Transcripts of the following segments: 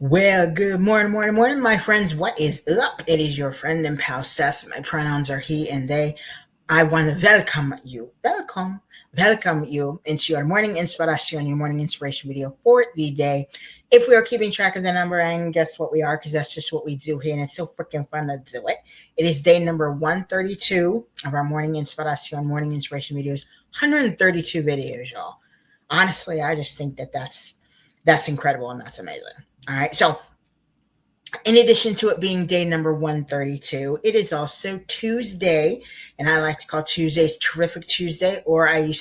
Well, good morning, my friends. What is up? It is your friend and pal Seth. My pronouns are he and they. I want to welcome you into your morning inspiration, your morning inspiration video for the day. If we are keeping track of the number, and guess what we are, because that's just what we do here, and it's so freaking fun to do it. It is day number 132 of our morning inspiration, morning inspiration videos. 132 videos, y'all. Honestly, I just think that's incredible and that's amazing. All right, so in addition to it being day number 132, it is also Tuesday, and I like to call Tuesdays Terrific Tuesday, or I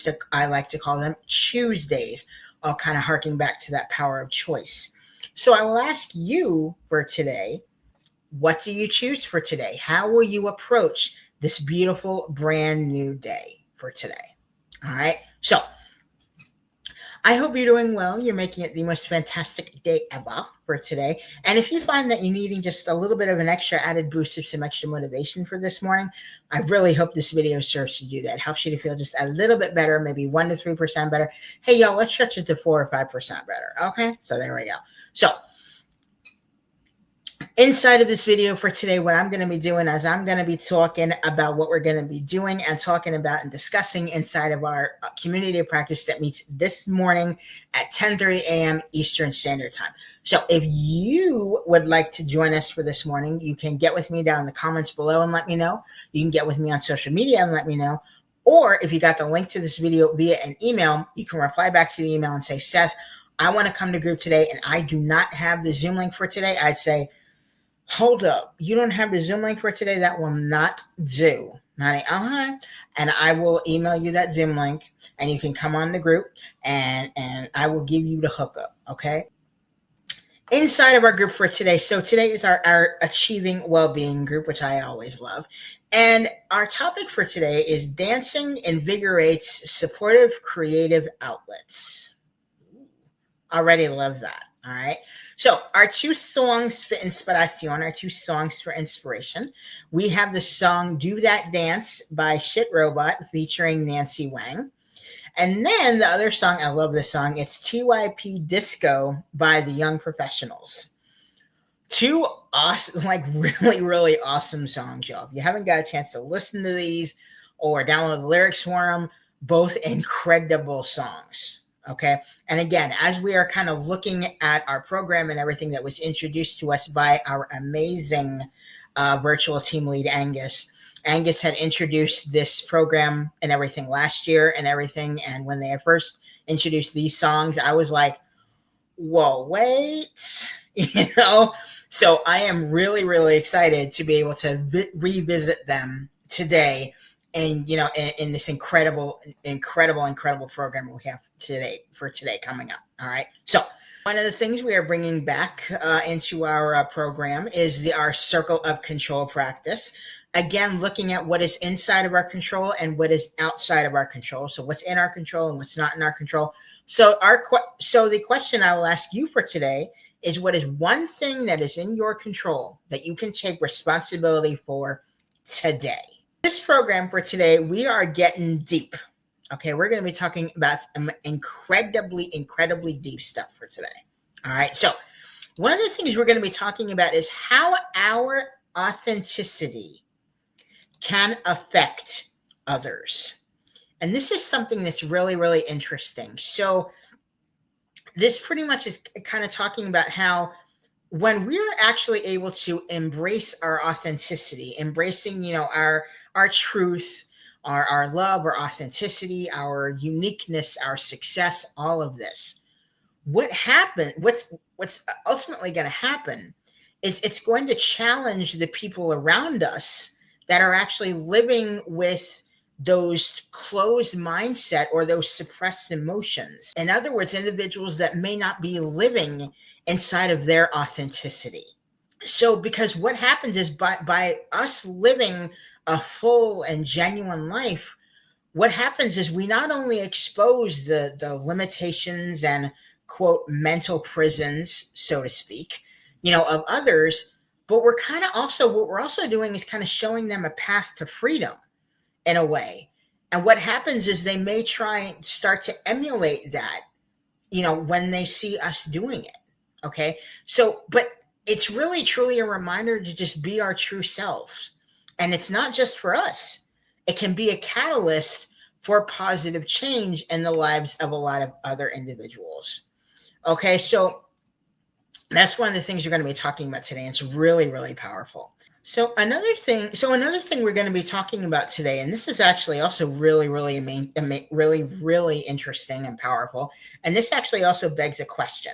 like to call them Tuesdays, all kind of harking back to that power of choice. So I will ask you for today, what do you choose for today? How will you approach this beautiful brand new day for today? All right, so I hope you're doing well. You're making it the most fantastic day ever for today. And if you find that you're needing just a little bit of an extra added boost of some extra motivation for this morning, I really hope this video serves to do that. It helps you to feel just a little bit better, maybe 1 to 3% better. Hey, y'all, let's stretch it to 4 or 5% better. Okay, so there we go. So inside of this video for today, what I'm going to be doing is I'm going to be talking about what we're going to be doing and talking about and discussing inside of our community of practice that meets this morning at 10:30 a.m. Eastern Standard Time. So if you would like to join us for this morning, you can get with me down in the comments below and let me know. You can get with me on social media and let me know. Or if you got the link to this video via an email, you can reply back to the email and say, Seth, I want to come to group today and I do not have the Zoom link for today. I'd say, hold up, you don't have the Zoom link for today? That will not do. Honey, and I will email you that Zoom link and you can come on the group and I will give you the hookup, okay? Inside of our group for today, so today is our Achieving Wellbeing group, which I always love. And our topic for today is Dancing Invigorates Supportive Creative Outlets. Already love that, all right? So our two songs for inspiration, we have the song Do That Dance by Shit Robot featuring Nancy Wang. And then the other song, I love this song, it's TYP Disco by the Young Professionals. Two awesome, like really, really awesome songs, y'all. If you haven't got a chance to listen to these or download the lyrics for them, both incredible songs. Okay. And again, as we are kind of looking at our program and everything that was introduced to us by our amazing virtual team lead, Angus had introduced this program and everything last year and everything. And when they had first introduced these songs, I was like, whoa, wait, so I am really, really excited to be able to revisit them today. And, in this incredible program we have today coming up. All right. So one of the things we are bringing back into our program is our circle of control practice. Again, looking at what is inside of our control and what is outside of our control. So what's in our control and what's not in our control. So the question I will ask you for today is, what is one thing that is in your control that you can take responsibility for today? This program for today, we are getting deep. Okay, we're going to be talking about some incredibly deep stuff for today. All right, so one of the things we're going to be talking about is how our authenticity can affect others. And this is something that's really, really interesting. So this pretty much is kind of talking about how when we're actually able to embrace our authenticity, embracing, our truth, our love, our authenticity, our uniqueness, our success, all of this, what's ultimately going to happen is it's going to challenge the people around us that are actually living with those closed mindset or those suppressed emotions. In other words, individuals that may not be living inside of their authenticity. So because what happens is by us living a full and genuine life, what happens is we not only expose the limitations and, quote, mental prisons, so to speak, of others, but what we're also doing is kind of showing them a path to freedom in a way. And what happens is they may try and start to emulate that, when they see us doing it. Okay. So, but it's really truly a reminder to just be our true selves. And it's not just for us, it can be a catalyst for positive change in the lives of a lot of other individuals. Okay. So, that's one of the things you're going to be talking about today. And it's really, really powerful. So another thing we're going to be talking about today, and this is actually also really, really, really, really interesting and powerful. And this actually also begs a question.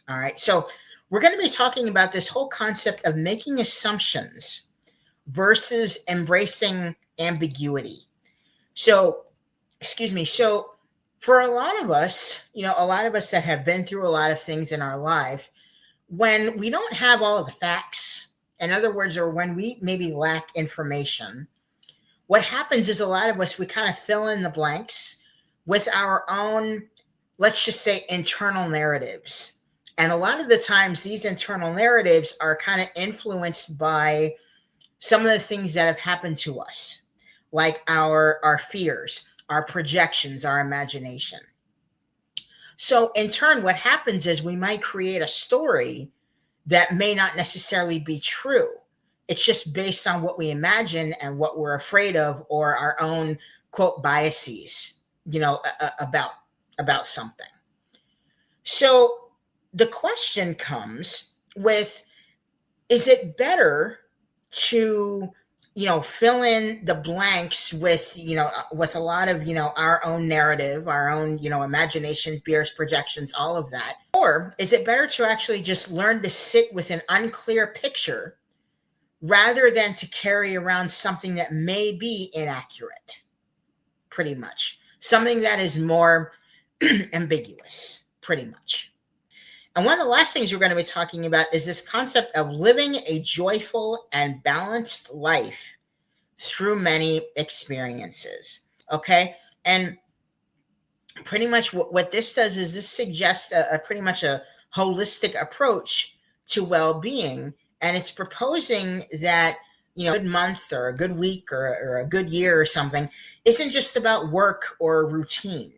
All right. So we're going to be talking about this whole concept of making assumptions versus embracing ambiguity. So, excuse me. So for a lot of us, a lot of us that have been through a lot of things in our life, when we don't have all of the facts, in other words, or when we maybe lack information, what happens is a lot of us, we kind of fill in the blanks with our own, let's just say, internal narratives. And a lot of the times, these internal narratives are kind of influenced by some of the things that have happened to us, like our fears, our projections, our imagination. So, in turn, what happens is we might create a story that may not necessarily be true. It's just based on what we imagine and what we're afraid of, or our own quote biases, about something. So the question comes with, is it better to fill in the blanks with with a lot of our own narrative, our own imagination, fears, projections, all of that, or is it better to actually just learn to sit with an unclear picture rather than to carry around something that may be inaccurate, pretty much something that is more ambiguous, pretty much. And one of the last things we're going to be talking about is this concept of living a joyful and balanced life through many experiences. Okay. And pretty much what this does is this suggests a pretty much a holistic approach to well-being. And it's proposing that, a good month or a good week or a good year or something isn't just about work or routine,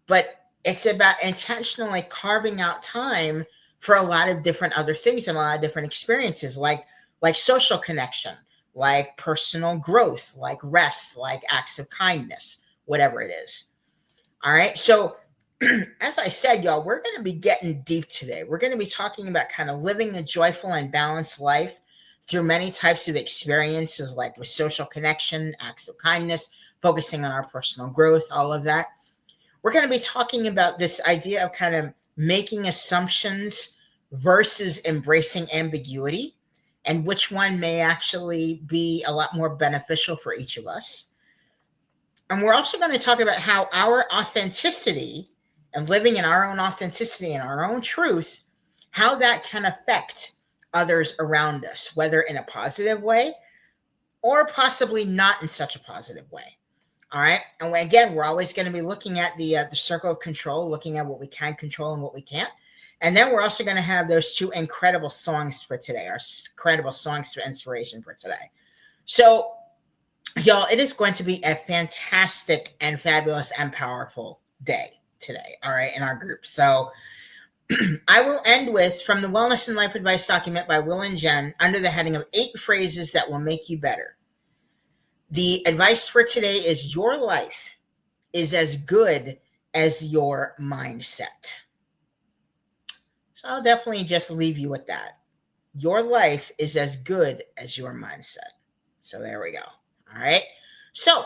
but it's about intentionally carving out time for a lot of different other things and a lot of different experiences, like social connection, like personal growth, like rest, like acts of kindness, whatever it is. All right. So as I said, y'all, we're going to be getting deep today. We're going to be talking about kind of living a joyful and balanced life through many types of experiences, like with social connection, acts of kindness, focusing on our personal growth, all of that. We're going to be talking about this idea of kind of making assumptions versus embracing ambiguity, and which one may actually be a lot more beneficial for each of us. And we're also going to talk about how our authenticity and living in our own authenticity and our own truth, how that can affect others around us, whether in a positive way or possibly not in such a positive way. All right. And again, we're always going to be looking at the circle of control, looking at what we can control and what we can't. And then we're also going to have those two incredible songs for today, our incredible songs for inspiration for today. So, y'all, it is going to be a fantastic and fabulous and powerful day today. All right. In our group. So I will end with from the Wellness and Life Advice document by Will and Jen under the heading of 8 phrases that will make you better. The advice for today is your life is as good as your mindset. So I'll definitely just leave you with that. Your life is as good as your mindset. So there we go. All right. So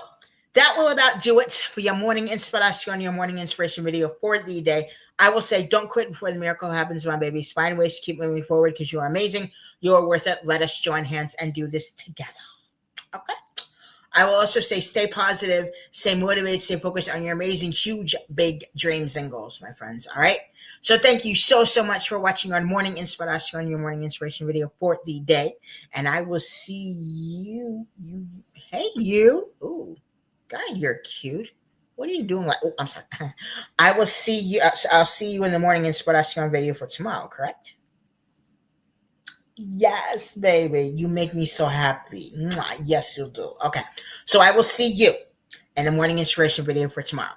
that will about do it for your morning inspiration, your morning inspiration video for the day. I will say, don't quit before the miracle happens, my babies. Find ways to keep moving forward because you are amazing. You're worth it. Let us join hands and do this together. Okay. I will also say, stay positive, stay motivated, stay focused on your amazing, huge, big dreams and goals, my friends. All right. So thank you so much for watching our morning inspiration, your morning inspiration video for the day. And I will see you. Hey, you. Ooh, God, you're cute. What are you doing? Oh, I'm sorry. I will see you. I'll see you in the morning inspiration video for tomorrow, correct? Yes, baby. You make me so happy. Mwah. Yes, you do. Okay. So I will see you in the morning inspiration video for tomorrow.